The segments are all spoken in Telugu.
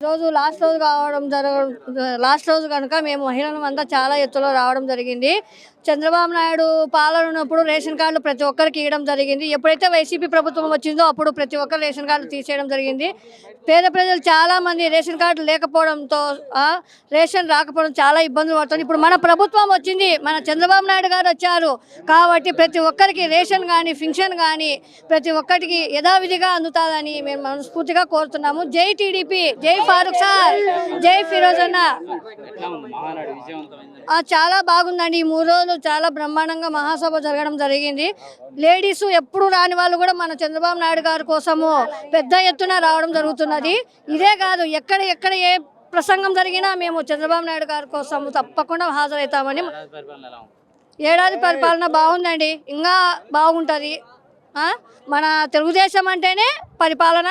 ఈరోజు లాస్ట్ రోజు కనుక మేము మహిళలు అంతా చాలా ఎత్తులో రావడం జరిగింది. చంద్రబాబు నాయుడు పాలన ఉన్నప్పుడు రేషన్ కార్డులు ప్రతి ఒక్కరికి ఇవ్వడం జరిగింది. ఎప్పుడైతే వైసీపీ ప్రభుత్వం వచ్చిందో అప్పుడు ప్రతి ఒక్కరు రేషన్ కార్డులు తీసేయడం జరిగింది. పేద ప్రజలు చాలామంది రేషన్ కార్డులు లేకపోవడంతో రేషన్ రాకపోవడం చాలా ఇబ్బందులు పడుతుంది. ఇప్పుడు మన ప్రభుత్వం వచ్చింది, మన చంద్రబాబు నాయుడు గారు వచ్చారు కాబట్టి ప్రతి ఒక్కరికి రేషన్ కానీ ఫింక్షన్ కానీ ప్రతి ఒక్కరికి యథావిధిగా అందుతుందని మేము మనస్ఫూర్తిగా కోరుతున్నాము. జై టీడీపీ, జై ఫారూక్ సార్, జై ఫిరోజ్ అన్న. చాలా బాగుందండి. ఈ 3 రోజులు చాలా బ్రహ్మాండంగా మహాసభ జరగడం జరిగింది. లేడీస్ ఎప్పుడు రాని వాళ్ళు కూడా మన చంద్రబాబు నాయుడు గారి కోసము పెద్ద ఎత్తున రావడం జరుగుతున్నది. ఇదే కాదు, ఎక్కడ ఏ ప్రసంగం జరిగినా మేము చంద్రబాబు నాయుడు గారి కోసం తప్పకుండా హాజరవుతామని. ఏడాది పరిపాలన బాగుందండి, ఇంకా బాగుంటుంది. మన తెలుగుదేశం అంటేనే పరిపాలన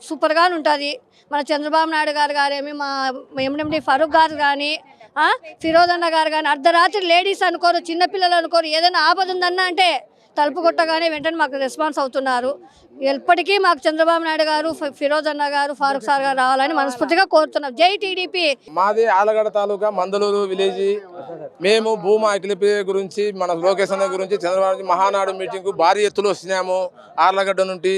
సూపర్గా ఉంటుంది. మన చంద్రబాబు నాయుడు గారు గారేమి, మా ఎంఎండి ఫరూక్ గారు కానీ, ఫిరోజ్ అన్న గారు కానీ అర్ధరాత్రి లేడీస్ అనుకోరు, చిన్నపిల్లలు అనుకోరు, ఏదైనా ఆపద ఉందన్నా అంటే తలుపు కొట్టగానే వెంటనే మాకు రెస్పాన్స్ అవుతున్నారు. ఎప్పటికీ మాకు చంద్రబాబు నాయుడు గారు, ఫిరోజ్ అన్న గారు, ఫారూక్ సార్ గారు రావాలని మనస్ఫూర్తిగా కోరుతున్నాం. జై టీడీపీ. మాది ఆలగడ్డ తాలూకా మందలూరు విలేజ్. మేము భూమా అఖిలప్రియ గురించి, మన లోకేష్ అన్న గురించి చంద్రబాబు మహానాడు మీటింగ్ భారీ ఎత్తులో వస్తున్నాము. ఆర్లగడ్డ నుండి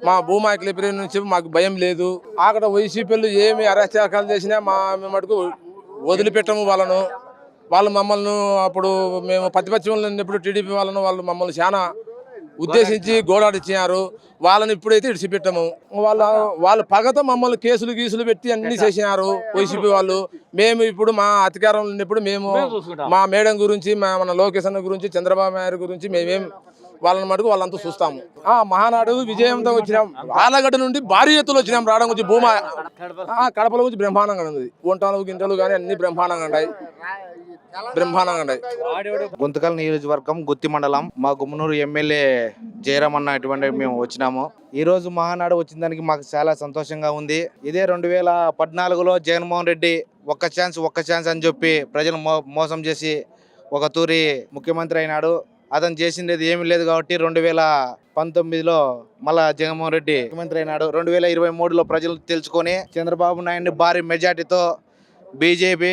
మా భూమా అఖిలప్రియ నుంచి మాకు భయం లేదు. అక్కడ వైసీపీలు ఏమి అరాచకాలు చేసినా మేము మటుకు వదిలిపెట్టము వాళ్ళను. వాళ్ళు మమ్మల్ని అప్పుడు మేము ప్రతిపక్షంలో ఉన్నప్పుడు టీడీపీ వాళ్ళు మమ్మల్ని చాలా ఉద్దేశించి గోడాడిచ్చినారు. వాళ్ళని ఇప్పుడైతే ఇడిచిపెట్టము. వాళ్ళు పగతో మమ్మల్ని కేసులు పెట్టి అన్ని చేసినారు వైసీపీ వాళ్ళు. మేము ఇప్పుడు మా అధికారంలో ఉన్నప్పుడు మేము మా మేడం గురించి, మన లోకేష్ అన్న గురించి, చంద్రబాబు నాయుడు గురించి మేమేం వాళ్ళని మటుకు వాళ్ళంతా చూస్తాము. మహానాడు విజయవంతం వచ్చినాం. ఆలగడ్డ నుండి భారీ ఎత్తులు వచ్చినాం. రావడం గురించి భూమా కడపలో గురించి బ్రహ్మాండంగా ఉంది. వంటలు గింటలు కానీ అన్ని బ్రహ్మాండంగా ఉన్నాయి. గుంతకల్ నియోజకవర్గం గుత్తి మండలం. మా గుమ్మనూరు ఎమ్మెల్యే జయరామ్ అన్న ఇటువంటి మేము వచ్చినాము. ఈ రోజు మహానాడు వచ్చిన దానికి మాకు చాలా సంతోషంగా ఉంది. ఇదే 2014లో జగన్మోహన్ రెడ్డి ఒక్క ఛాన్స్ అని చెప్పి ప్రజలు మోసం చేసి ఒక తూరి ముఖ్యమంత్రి అయినాడు. అతను చేసింది ఏమీ లేదు కాబట్టి 2019లో మళ్ళా జగన్మోహన్ రెడ్డి ముఖ్యమంత్రి అయినాడు. 2023లో ప్రజలు తెలుసుకొని చంద్రబాబు నాయుడిని భారీ మెజార్టీతో బీజేపీ,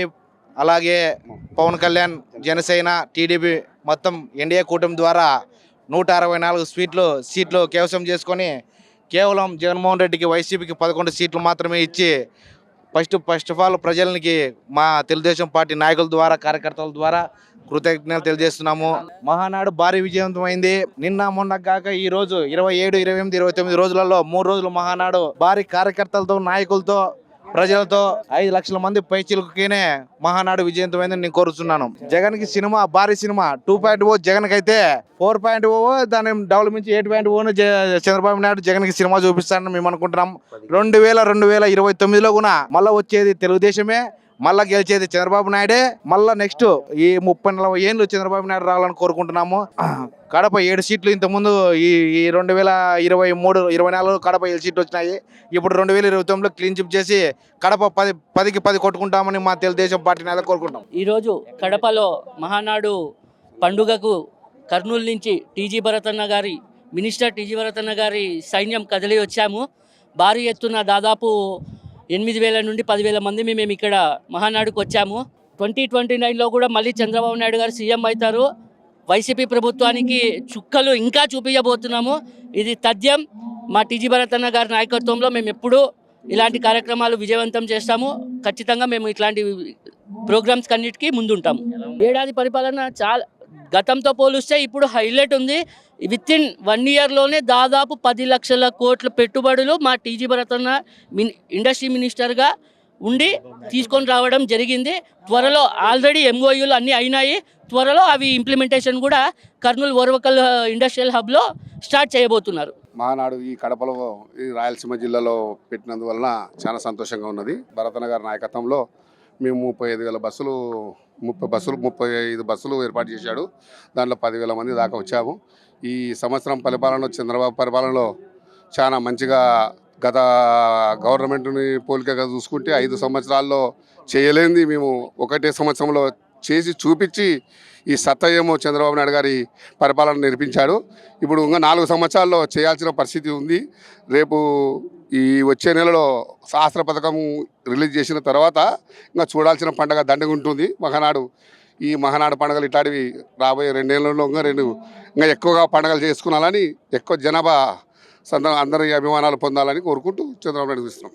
అలాగే పవన్ కళ్యాణ్, జనసేన, టీడీపీ మొత్తం ఎన్డీఏ కూటమి ద్వారా 164 సీట్లు కైవసం చేసుకొని కేవలం జగన్మోహన్ రెడ్డికి, వైసీపీకి 11 సీట్లు మాత్రమే ఇచ్చి ఫస్ట్ ఆఫ్ ఆల్ ప్రజలకి మా తెలుగుదేశం పార్టీ నాయకుల ద్వారా, కార్యకర్తల ద్వారా కృతజ్ఞతలు తెలియజేస్తున్నాము. మహానాడు భారీ విజయవంతమైంది. నిన్న మొన్న కాక ఈ రోజు 27, 28, 29 రోజులలో 3 రోజులు మహానాడు భారీ కార్యకర్తలతో, నాయకులతో, ప్రజలతో 5 లక్షల మంది పైచిలకునే మహానాడు విజయవంతమైందని నేను కోరుతున్నాను. జగన్ కి సినిమా భారీ సినిమా 2.0, జగన్ కి అయితే 4.0, దాని డెవలప్మెంట్ 8.0 చంద్రబాబు నాయుడు జగన్ కి సినిమా చూపిస్తారని మేము అనుకుంటున్నాం. 2029లో కూడా మళ్ళా వచ్చేది తెలుగుదేశమే, మళ్ళా గెలిచేది చంద్రబాబు నాయుడే. మళ్ళా నెక్స్ట్ ఈ 30-40 ఏళ్ళు చంద్రబాబు నాయుడు రావాలని కోరుకుంటున్నాము. కడప 7 సీట్లు, ఇంతకుముందు ఈ 2023, 24 కడప 7 సీట్లు వచ్చినాయి. ఇప్పుడు 2029లో క్లీన్ చిప్ చేసి కడప 10కి 10 కొట్టుకుంటామని మా తెలుగుదేశం పార్టీ నాయకులు కోరుకుంటాం. ఈరోజు కడపలో మహానాడు పండుగకు కర్నూలు నుంచి మినిస్టర్ టీజీ భరతన్న గారి సైన్యం కదిలి వచ్చాము. భారీ ఎత్తున దాదాపు 8,000 నుండి 10,000 మంది మేము ఇక్కడ మహానాడుకు వచ్చాము. 2029లో కూడా మళ్ళీ చంద్రబాబు నాయుడు గారు సీఎం అవుతారు. వైసీపీ ప్రభుత్వానికి చుక్కలు ఇంకా చూపించబోతున్నాము. ఇది తథ్యం. మా టీజీ భరతన్న గారి నాయకత్వంలో మేము ఎప్పుడూ ఇలాంటి కార్యక్రమాలు విజయవంతం చేస్తాము. ఖచ్చితంగా మేము ఇట్లాంటి ప్రోగ్రామ్స్ అన్నిటికీ ముందుంటాము. ఏడాది పరిపాలన చాలా గతంతో పోలిస్తే ఇప్పుడు హైలైట్ ఉంది. వితిన్ 1 ఇయర్లోనే దాదాపు 10 లక్షల కోట్ల పెట్టుబడులు మా టీజీ భరతన్న ఇండస్ట్రీ మినిస్టర్గా ఉండి తీసుకొని రావడం జరిగింది. త్వరలో ఆల్రెడీ MOUలు అన్నీ అయినాయి. త్వరలో అవి ఇంప్లిమెంటేషన్ కూడా కర్నూలు ఓర్వకల్ ఇండస్ట్రియల్ హబ్లో స్టార్ట్ చేయబోతున్నారు. మహానాడు ఈ కడపలో, ఈ రాయలసీమ జిల్లాలో పెట్టినందువలన చాలా సంతోషంగా ఉన్నది. భరతన్న గారి నాయకత్వంలో మేము 35,000 బస్సులు, 35 బస్సులు ఏర్పాటు చేశాడు. దాంట్లో 10,000 మంది దాకా వచ్చాము. ఈ సంవత్సరం పరిపాలనలో, చంద్రబాబు పరిపాలనలో చాలా మంచిగా, గత గవర్నమెంట్ని పోలికగా చూసుకుంటే 5 సంవత్సరాల్లో చేయలేనిది మేము ఒకటే సంవత్సరంలో చేసి చూపించి ఈ సత్తయ్యేమో చంద్రబాబు నాయుడు గారి పరిపాలన నేర్పించాడు. ఇప్పుడు ఇంకా 4 సంవత్సరాల్లో చేయాల్సిన పరిస్థితి ఉంది. రేపు ఈ వచ్చే నెలలో సహస్ర పథకం రిలీజ్ చేసిన తర్వాత ఇంకా చూడాల్సిన పండగ దండగ ఉంటుంది మహానాడు. ఈ మహానాడు పండుగలు ఇట్లాంటివి రాబోయే 2 నెలల్లో ఇంకా ఎక్కువగా పండుగలు చేసుకున్నాలని, ఎక్కువ జనాభా అందరి అభిమానాలు పొందాలని కోరుకుంటూ చంద్రబాబు నాయుడు చూస్తున్నాం.